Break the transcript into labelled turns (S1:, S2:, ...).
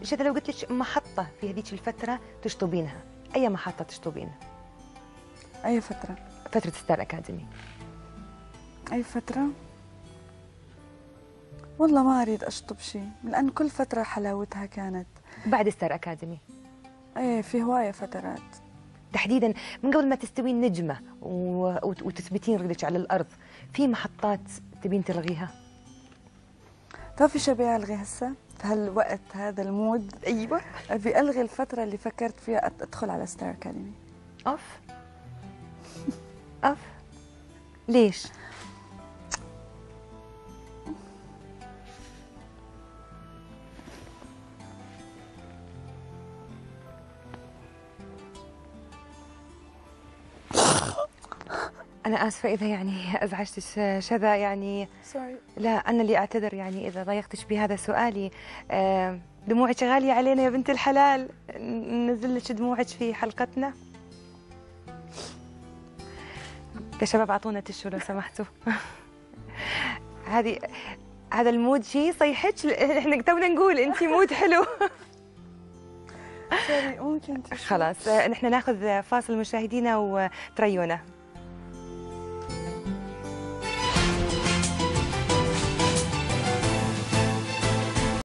S1: شذا لو قلت لك محطة في هذيك الفترة تشطبينها، أي محطة تشطبينها؟
S2: أي فترة؟
S1: فترة ستار أكاديمي.
S2: أي فترة؟ والله ما أريد أشطب شيء، لأن كل فترة حلاوتها كانت.
S1: بعد ستار أكاديمي؟
S2: إيه، في هواية فترات.
S1: تحديدا من قبل ما تستوين نجمة وتثبتين رجلك على الأرض، في محطات تبين تلغيها؟
S2: تعرفي شو أبي ألغي هسه؟ في هالوقت هذا المود.
S1: أيوة.
S2: أبي ألغي الفترة اللي فكرت فيها أدخل على ستار أكاديمي.
S1: أوف. أوف. ليش؟ أنا آسفة إذا يعني أزعجتك شذا، يعني
S2: سوري.
S1: لا، أنا اللي أعتذر يعني إذا ضايقتك بهذا سؤالي. دموعك غالية علينا يا بنت الحلال، ننزل لك دموعك في حلقتنا. يا شباب أعطونا تشو لو سمحتوا. هذا المود شيء صيحك، احنا تونا نقول انت مود حلو.
S2: سوري، ممكن
S1: خلاص نحن ناخذ فاصل مشاهدينا وتريونا.